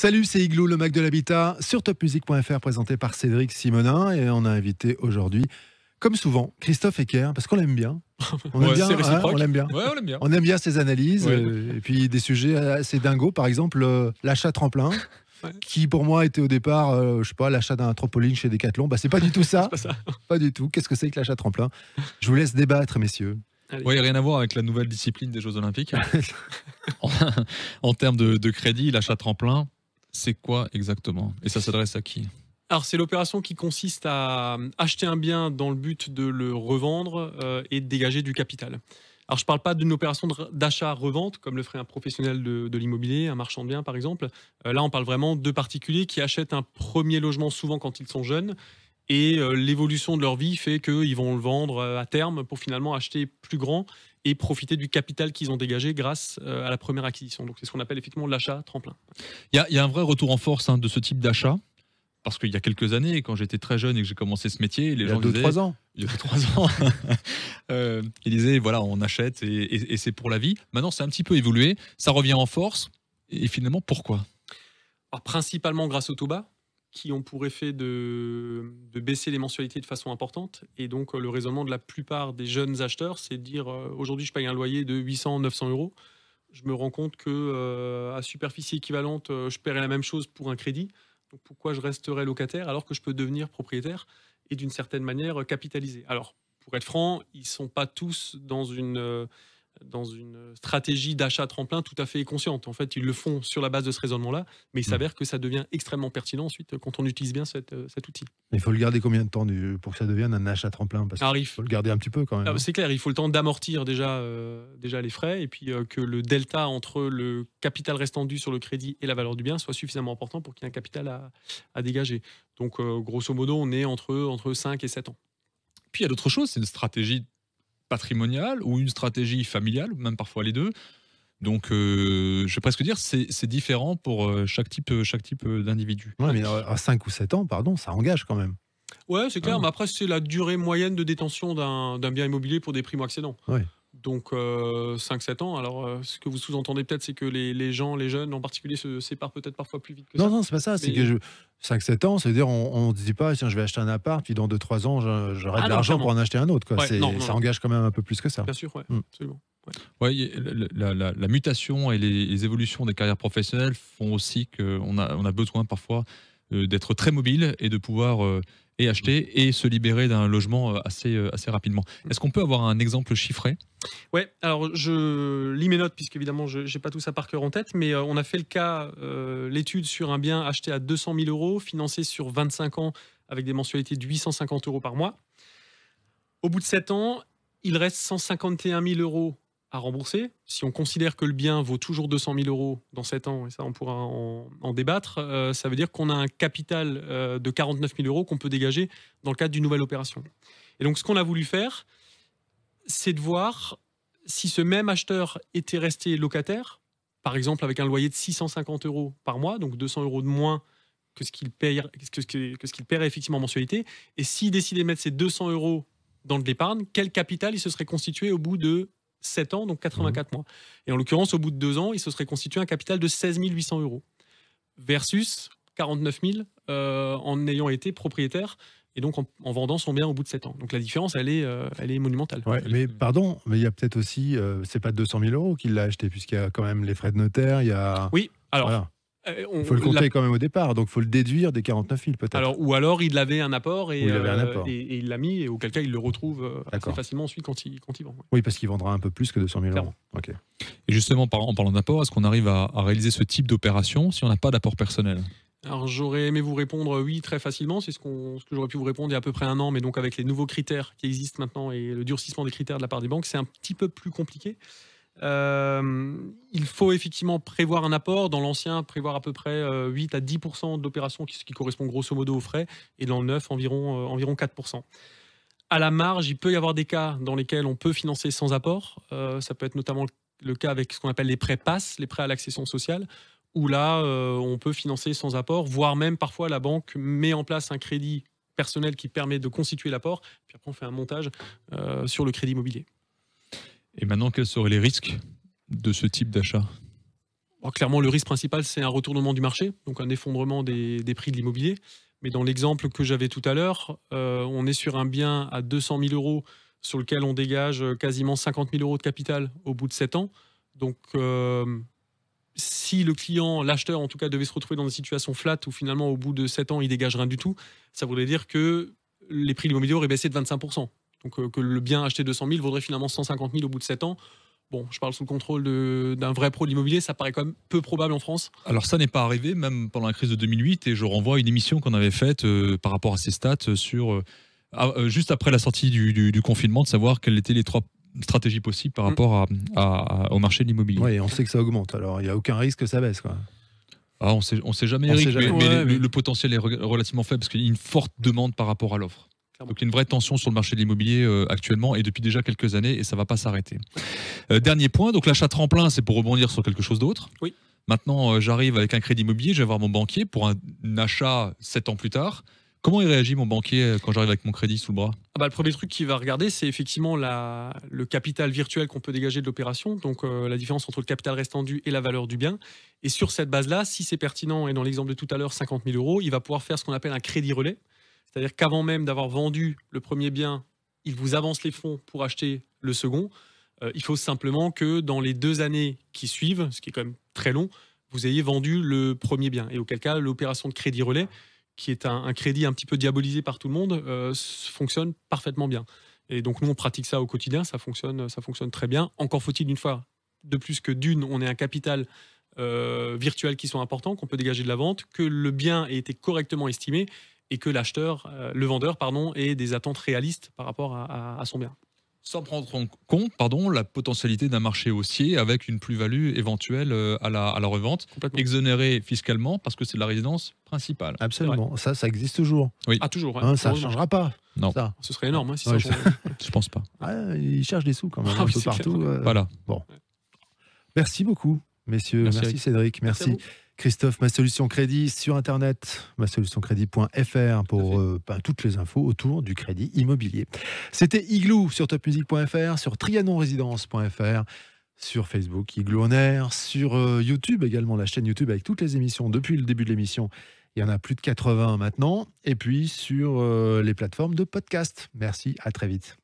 Salut, c'est Igloo, le Mac de l'habitat, sur topmusic.fr, présenté par Cédric Simonin. Et on a invité aujourd'hui, comme souvent, Christophe Ecker, parce qu'on l'aime bien. On aime bien, c'est réciproque. on l'aime bien. Ouais, on l'aime bien. On aime bien ses analyses, Ouais. et puis des sujets assez dingos, par exemple l'achat tremplin. Ouais. Qui pour moi était au départ, je sais pas, l'achat d'un trampoline chez Decathlon. Bah, c'est pas du tout ça. C'est pas ça. Pas du tout. Qu'est-ce que c'est que l'achat tremplin? Je vous laisse débattre, messieurs. Allez. Oui, rien à voir avec la nouvelle discipline des Jeux Olympiques. En termes de crédit, l'achat tremplin, c'est quoi exactement? Et ça s'adresse à qui? Alors, c'est l'opération qui consiste à acheter un bien dans le but de le revendre et de dégager du capital. Alors, je ne parle pas d'une opération d'achat-revente, comme le ferait un professionnel de l'immobilier, un marchand de biens, par exemple. Là, on parle vraiment de particuliers qui achètent un premier logement souvent quand ils sont jeunes. Et l'évolution de leur vie fait qu'ils vont le vendre à terme pour finalement acheter plus grand et profiter du capital qu'ils ont dégagé grâce à la première acquisition. Donc, c'est ce qu'on appelle effectivement l'achat tremplin. Il y a un vrai retour en force de ce type d'achat. Parce qu'il y a quelques années, quand j'étais très jeune et que j'ai commencé ce métier, les gens disaient... 2-3 ans. Il y a 3 ans. Ils disaient, voilà, on achète et c'est pour la vie. Maintenant, c'est un petit peu évolué. Ça revient en force. Et finalement, pourquoi? Alors, principalement grâce au taux bas, qui ont pour effet de baisser les mensualités de façon importante. Et donc, le raisonnement de la plupart des jeunes acheteurs, c'est de dire aujourd'hui, je paye un loyer de 800-900 euros. Je me rends compte que à superficie équivalente, je paierai la même chose pour un crédit. Donc, pourquoi je resterai locataire alors que je peux devenir propriétaire et d'une certaine manière capitaliser? Alors, pour être franc, ils ne sont pas tous dans une stratégie d'achat tremplin tout à fait consciente. En fait, ils le font sur la base de ce raisonnement-là, mais il s'avère que ça devient extrêmement pertinent ensuite quand on utilise bien cet outil. Il faut le garder combien de temps pour que ça devienne un achat tremplin? Parce qu'il faut le garder un petit peu quand même. C'est clair, il faut le temps d'amortir déjà les frais et puis que le delta entre le capital restant dû sur le crédit et la valeur du bien soit suffisamment important pour qu'il y ait un capital à dégager. Donc, grosso modo, on est entre 5 et 7 ans. Puis il y a d'autres choses, c'est une stratégie patrimoniale ou une stratégie familiale, même parfois les deux. Donc, je vais presque dire, c'est différent pour chaque type d'individu. Ouais, mais à 5 ou 7 ans, pardon, ça engage quand même. Ouais, c'est clair, mais après, c'est la durée moyenne de détention d'un bien immobilier pour des primo-accédants. Ouais. Donc, 5-7 ans. Alors, ce que vous sous-entendez peut-être, c'est que les jeunes en particulier, se séparent peut-être parfois plus vite que ça. Non, c'est pas ça. C'est que 5-7 ans, c'est-à-dire on ne se dit pas, tiens, je vais acheter un appart, puis dans 2-3 ans, j'aurai de l'argent pour en acheter un autre. Quoi. Ouais, ça engage quand même un peu plus que ça. Bien sûr, ouais, absolument. Ouais, la mutation et les évolutions des carrières professionnelles font aussi qu'on a besoin parfois d'être très mobile et de pouvoir et acheter et se libérer d'un logement assez rapidement. Est-ce qu'on peut avoir un exemple chiffré? Ouais, alors je lis mes notes puisque évidemment je n'ai pas tout ça par cœur en tête, mais on a fait l'étude sur un bien acheté à 200 000 euros, financé sur 25 ans avec des mensualités de 850 euros par mois. Au bout de 7 ans, il reste 151 000 euros à rembourser. Si on considère que le bien vaut toujours 200 000 euros dans 7 ans, et ça on pourra en débattre, ça veut dire qu'on a un capital de 49 000 euros qu'on peut dégager dans le cadre d'une nouvelle opération. Et donc ce qu'on a voulu faire, c'est de voir si ce même acheteur était resté locataire, par exemple avec un loyer de 650 euros par mois, donc 200 euros de moins que ce qu'il paierait effectivement en mensualité, et s'il décidait de mettre ces 200 euros dans de l'épargne, quel capital il se serait constitué au bout de 7 ans, donc 84 mois. Et en l'occurrence, au bout de 2 ans, il se serait constitué un capital de 16 800 euros versus 49 000 en ayant été propriétaire et donc en vendant son bien au bout de 7 ans. Donc la différence, elle est monumentale. Ouais, mais pardon, mais il y a peut-être aussi, c'est pas 200 000 euros qu'il l'a acheté, puisqu'il y a quand même les frais de notaire, il y a... Oui, alors... Voilà. Il faut le compter quand même au départ, donc il faut le déduire des 49 000 peut-être. Ou alors il avait un apport et il l'a mis, et auquel cas il le retrouve assez facilement ensuite quand il vend. Ouais. Oui, parce qu'il vendra un peu plus que 200 000 euros. Okay. Et justement, en parlant d'apport, est-ce qu'on arrive à réaliser ce type d'opération si on n'a pas d'apport personnel? Alors j'aurais aimé vous répondre oui très facilement, c'est ce que j'aurais pu vous répondre il y a à peu près 1 an, mais donc avec les nouveaux critères qui existent maintenant et le durcissement des critères de la part des banques, c'est un petit peu plus compliqué. Il faut effectivement prévoir un apport. Dans l'ancien, prévoir à peu près 8 à 10% d'opérations qui correspond grosso modo aux frais, et dans le neuf, environ 4%. À la marge, il peut y avoir des cas dans lesquels on peut financer sans apport. Ça peut être notamment le cas avec ce qu'on appelle les prêts PASS, les prêts à l'accession sociale, où là, on peut financer sans apport, voire même parfois la banque met en place un crédit personnel qui permet de constituer l'apport, puis après on fait un montage sur le crédit immobilier. Et maintenant, quels seraient les risques de ce type d'achat? Bon, clairement, le risque principal, c'est un retournement du marché, donc un effondrement des prix de l'immobilier. Mais dans l'exemple que j'avais tout à l'heure, on est sur un bien à 200 000 euros sur lequel on dégage quasiment 50 000 euros de capital au bout de 7 ans. Donc, si le client, l'acheteur en tout cas, devait se retrouver dans une situation flat où finalement, au bout de 7 ans, il dégage rien du tout, ça voudrait dire que les prix de l'immobilier auraient baissé de 25%. Donc, que le bien acheté 200 000 vaudrait finalement 150 000 au bout de 7 ans. Bon, je parle sous le contrôle d'un vrai pro de l'immobilier, ça paraît quand même peu probable en France. Alors ça n'est pas arrivé, même pendant la crise de 2008, et je renvoie à une émission qu'on avait faite par rapport à ces stats sur juste après la sortie du confinement, de savoir quelles étaient les 3 stratégies possibles par rapport au marché de l'immobilier. Oui, on sait que ça augmente, alors il n'y a aucun risque que ça baisse, quoi. Ah, on sait jamais, On Eric, sait jamais. mais le potentiel est relativement faible parce qu'il y a une forte demande par rapport à l'offre. Donc il y a une vraie tension sur le marché de l'immobilier actuellement et depuis déjà quelques années, et ça ne va pas s'arrêter. Dernier point, donc l'achat tremplin, c'est pour rebondir sur quelque chose d'autre. Oui. Maintenant, j'arrive avec un crédit immobilier, je vais voir mon banquier pour un achat 7 ans plus tard. Comment il réagit, mon banquier, quand j'arrive avec mon crédit sous le bras ? Le premier truc qu'il va regarder, c'est effectivement le capital virtuel qu'on peut dégager de l'opération, donc la différence entre le capital restant dû et la valeur du bien. Et sur cette base-là, si c'est pertinent, et dans l'exemple de tout à l'heure, 50 000 euros, il va pouvoir faire ce qu'on appelle un crédit relais. C'est-à-dire qu'avant même d'avoir vendu le premier bien, il vous avance les fonds pour acheter le second. Il faut simplement que dans les 2 années qui suivent, ce qui est quand même très long, vous ayez vendu le premier bien. Et auquel cas, l'opération de crédit relais, qui est un crédit un petit peu diabolisé par tout le monde, fonctionne parfaitement bien. Et donc nous, on pratique ça au quotidien, ça fonctionne très bien. Encore faut-il une fois de plus que on ait un capital virtuel qui soit important, qu'on peut dégager de la vente, que le bien ait été correctement estimé et que le vendeur, ait des attentes réalistes par rapport à son bien. Sans prendre en compte la potentialité d'un marché haussier avec une plus-value éventuelle à la revente, exonérée fiscalement parce que c'est de la résidence principale. Absolument, ça existe toujours. Oui. Ah, toujours. Hein, ça ne changera pas. Non. Ça. Ce serait énorme si ça changeait. Je pense pas. Ils cherchent des sous quand même, un peu partout. Voilà. Bon. Merci beaucoup, messieurs. Merci Cédric. Merci Christophe. Ma Solution Crédit sur Internet, masolutioncrédit.fr pour toutes les infos autour du crédit immobilier. C'était Igloo sur topmusic.fr, sur trianonresidence.fr, sur Facebook, Igloo On Air, sur YouTube également, la chaîne YouTube avec toutes les émissions depuis le début de l'émission. Il y en a plus de 80 maintenant. Et puis sur les plateformes de podcast. Merci, à très vite.